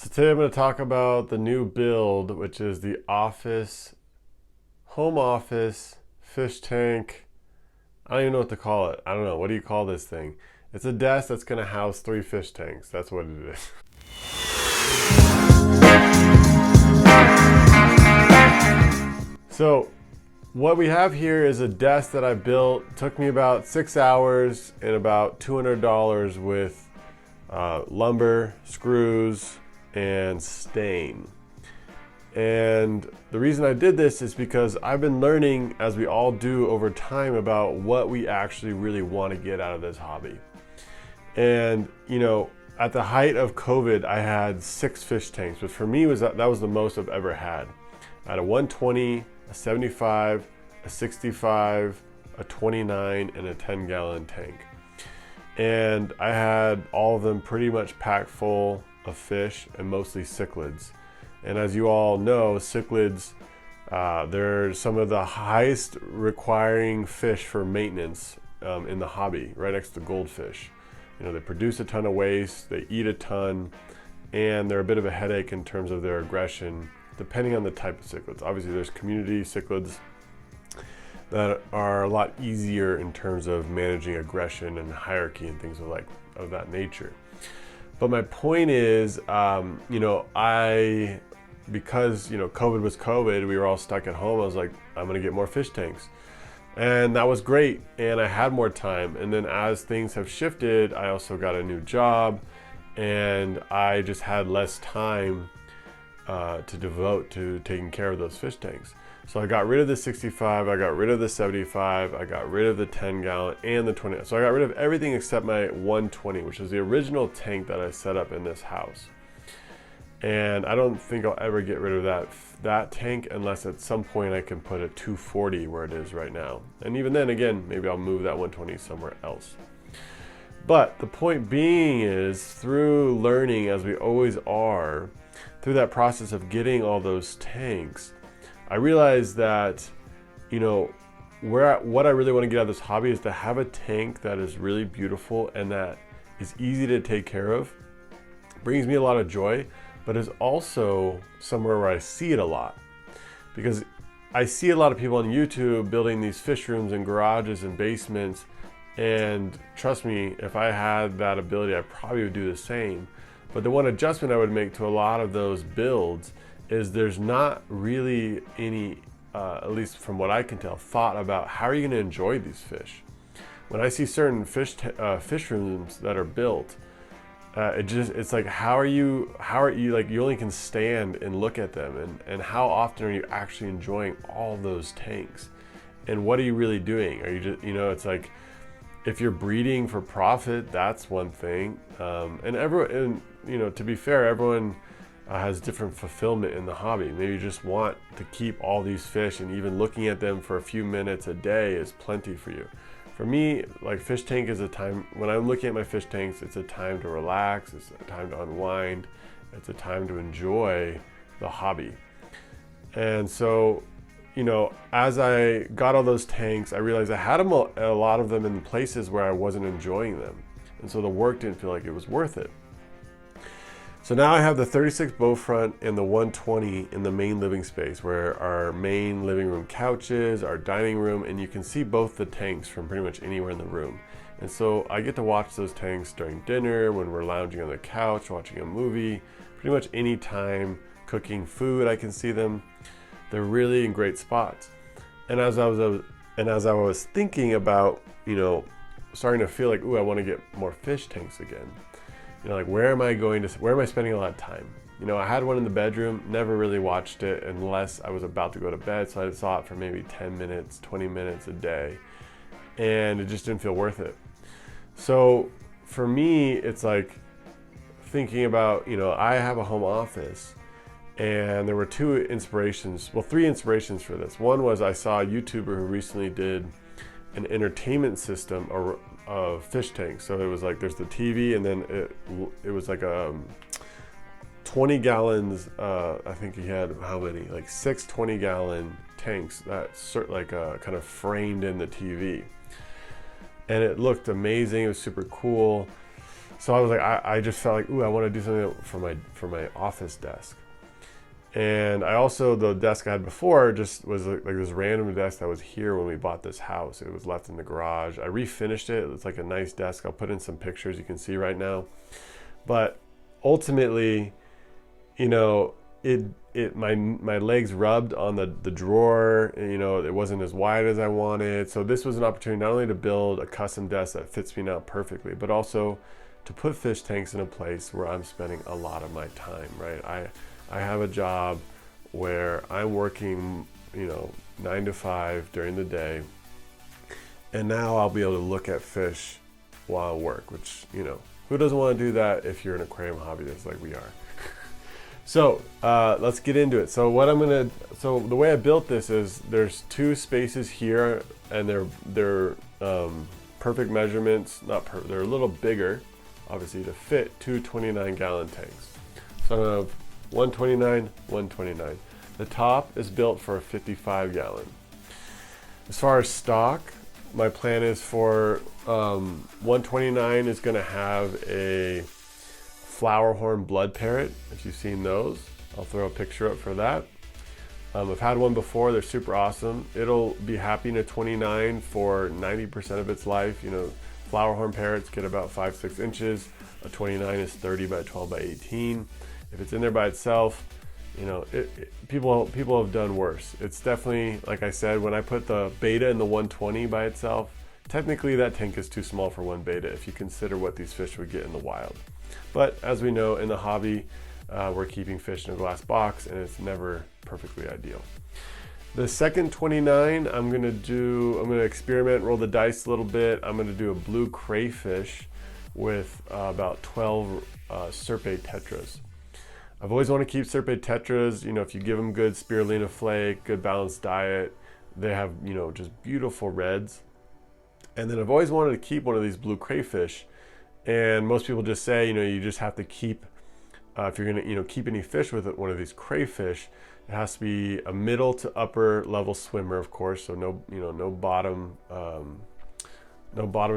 So today I'm going to talk about the new build, which is the home office fish tank. I don't even know what to call it. I don't know. What do you call this thing? It's a desk that's going to house 3 fish tanks. That's what it is. So what we have here is a desk that I built. It took me about 6 hours and about $200 with lumber, screws, and stain. And the reason I did this is because I've been learning, as we all do over time, about what we actually really want to get out of this hobby. And at the height of COVID, I had 6 fish tanks, but for me that was the most I've ever had. I had a 120, a 75, a 65, a 29, and a 10-gallon tank. And I had all of them pretty much packed full of fish, and mostly cichlids. And as you all know, cichlids, they're some of the highest requiring fish for maintenance in the hobby, right next to goldfish. They produce a ton of waste, they eat a ton, and they're a bit of a headache in terms of their aggression, depending on the type of cichlids. Obviously, there's community cichlids that are a lot easier in terms of managing aggression and hierarchy and things of that nature. But my point is, because COVID was COVID, we were all stuck at home. I was like, I'm gonna get more fish tanks, and that was great. And I had more time. And then as things have shifted, I also got a new job, and I just had less time to devote to taking care of those fish tanks. So I got rid of the 65, I got rid of the 75, I got rid of the 10-gallon and the 20. So I got rid of everything except my 120, which is the original tank that I set up in this house. And I don't think I'll ever get rid of that tank unless at some point I can put a 240 where it is right now. And even then, again, maybe I'll move that 120 somewhere else. But the point being is, through learning, as we always are, through that process of getting all those tanks, I realized that, what I really want to get out of this hobby is to have a tank that is really beautiful and that is easy to take care of, brings me a lot of joy, but is also somewhere where I see it a lot. Because I see a lot of people on YouTube building these fish rooms in garages and basements, and trust me, if I had that ability, I probably would do the same. But the one adjustment I would make to a lot of those builds is there's not really any, at least from what I can tell, thought about how are you going to enjoy these fish. When I see certain fish rooms that are built, it's like how are you like, you only can stand and look at them, and how often are you actually enjoying all those tanks, and what are you really doing? Are you just, it's like, if you're breeding for profit, that's one thing, and everyone, and to be fair, everyone has different fulfillment in the hobby. Maybe you just want to keep all these fish, and even looking at them for a few minutes a day is plenty for you. For me, like, fish tank is a time, when I'm looking at my fish tanks, it's a time to relax, it's a time to unwind, it's a time to enjoy the hobby. And so, as I got all those tanks, I realized I had them, a lot of them in places where I wasn't enjoying them. And so the work didn't feel like it was worth it. So now I have the 36 bow front and the 120 in the main living space, where our main living room couches, our dining room, and you can see both the tanks from pretty much anywhere in the room. And so I get to watch those tanks during dinner, when we're lounging on the couch, watching a movie, pretty much any time, cooking food, I can see them. They're really in great spots. And as I was thinking about, starting to feel like, ooh, I want to get more fish tanks again. Where am I spending a lot of time? I had one in the bedroom, never really watched it unless I was about to go to bed. So I saw it for maybe 10 minutes, 20 minutes a day, and it just didn't feel worth it. So for me, it's like thinking about, I have a home office, and there were 3 inspirations for this. One was, I saw a YouTuber who recently did an entertainment system of fish tanks. So it was like, there's the TV, and then it was like 20 gallons. I think he had, how many? Like 6 20-gallon tanks that kind of framed in the TV. And it looked amazing. It was super cool. So I was like, I just felt like, ooh, I want to do something for my office desk. And I also, the desk I had before just was like this random desk that was here when we bought this house. It was left in the garage. I refinished it. It's like a nice desk. I'll put in some pictures you can see right now. But ultimately, you know, my legs rubbed on the drawer. You know, it wasn't as wide as I wanted. So this was an opportunity not only to build a custom desk that fits me now perfectly, but also to put fish tanks in a place where I'm spending a lot of my time, right? I have a job where I'm working, you know, 9 to 5 during the day, and now I'll be able to look at fish while I work, which, you know, who doesn't want to do that if you're an aquarium hobbyist like we are? So let's get into it. So the way I built this is there's 2 spaces here, and they're perfect measurements. They're a little bigger, obviously, to fit 2 29-gallon tanks. So I have 129, 129. The top is built for a 55-gallon. As far as stock, my plan is for 129 is going to have a flower horn blood parrot. If you've seen those, I'll throw a picture up for that. I've had one before. They're super awesome. It'll be happy in a 29 for 90% of its life. You know, flower horn parrots get about 5-6 inches. A 29 is 30 by 12 by 18. If it's in there by itself, you know, people have done worse. It's definitely, like I said, when I put the beta in the 120 by itself, technically that tank is too small for one beta if you consider what these fish would get in the wild. But as we know, in the hobby, we're keeping fish in a glass box, and it's never perfectly ideal. The second 29, I'm gonna experiment, roll the dice a little bit. I'm gonna do a blue crayfish with about 12 Serpae tetras. I've always wanted to keep Serpae tetras. You know, if you give them good spirulina flake, good balanced diet, they have, you know, just beautiful reds. And then I've always wanted to keep one of these blue crayfish. And most people just say, you know, you just have to keep, if you're gonna, you know, keep any fish with one of these crayfish, it has to be a middle to upper level swimmer, of course. So no, you know, no bottom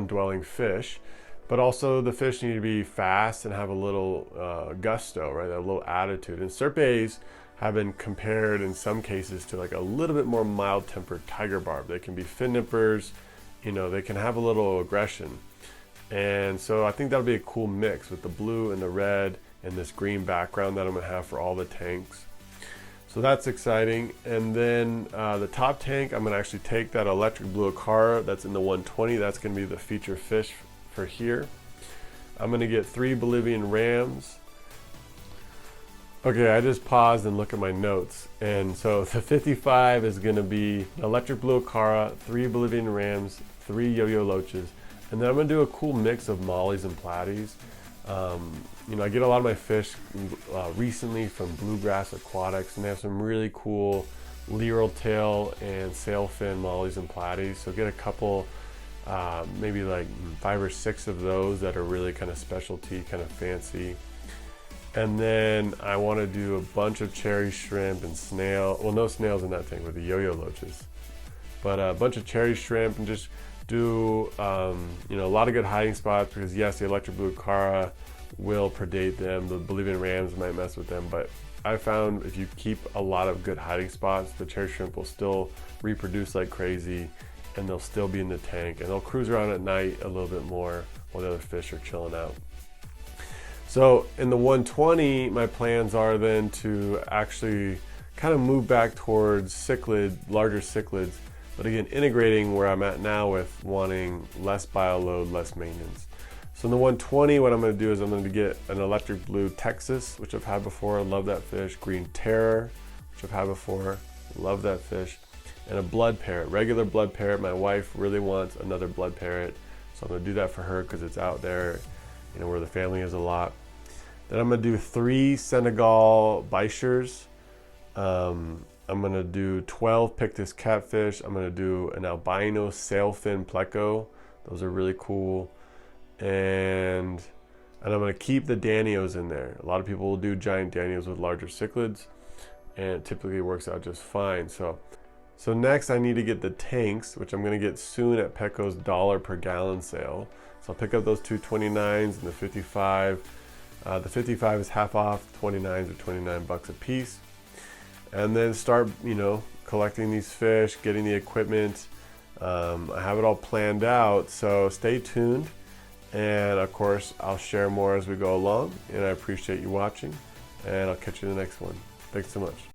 dwelling fish. But also the fish need to be fast and have a little gusto, right? A little attitude. And Serpaes have been compared in some cases to like a little bit more mild-tempered tiger barb. They can be fin nippers, you know, they can have a little aggression. And so I think that'll be a cool mix with the blue and the red and this green background that I'm gonna have for all the tanks. So that's exciting. And then the top tank, I'm gonna actually take that electric blue Acara that's in the 120. That's gonna be the feature fish for here. I'm gonna get 3 Bolivian rams. Okay, I just paused and look at my notes. And so the 55 is gonna be electric blue Acara, 3 Bolivian rams, 3 yo-yo loaches. And then I'm gonna do a cool mix of mollies and platies. You know, I get a lot of my fish recently from Bluegrass Aquatics, and they have some really cool Leeral tail and sailfin mollies and platies. So get a couple, maybe like 5 or 6 of those that are really kind of specialty, kind of fancy. And then I want to do a bunch of cherry shrimp and snail. Well, no snails in that tank with the yo-yo loaches, but a bunch of cherry shrimp, and just do you know, a lot of good hiding spots, because yes, the electric blue Acara will predate them. The Bolivian rams might mess with them, but I found if you keep a lot of good hiding spots, the cherry shrimp will still reproduce like crazy, and they'll still be in the tank, and they'll cruise around at night a little bit more while the other fish are chilling out. So in the 120, my plans are then to actually kind of move back towards larger cichlids, but again, integrating where I'm at now with wanting less bioload, less maintenance. So in the 120, what I'm going to do is I'm going to get an electric blue Texas, which I've had before, I love that fish. Green Terror, which I've had before, love that fish. And a blood parrot, regular blood parrot. My wife really wants another blood parrot, so I'm going to do that for her because it's out there, you know, where the family is a lot. Then I'm going to do 3 Senegal Bichires. I'm going to do 12 Pictus catfish. I'm going to do an albino sailfin pleco. Those are really cool. And I'm going to keep the Danios in there. A lot of people will do giant Danios with larger cichlids, and it typically works out just fine. So next I need to get the tanks, which I'm going to get soon at Petco's $1 per gallon sale. So I'll pick up those two 29s and the 55. The 55 is half off, 29s are 29 bucks a piece. And then start, collecting these fish, getting the equipment. I have it all planned out, so stay tuned. And of course, I'll share more as we go along. And I appreciate you watching, and I'll catch you in the next one. Thanks so much.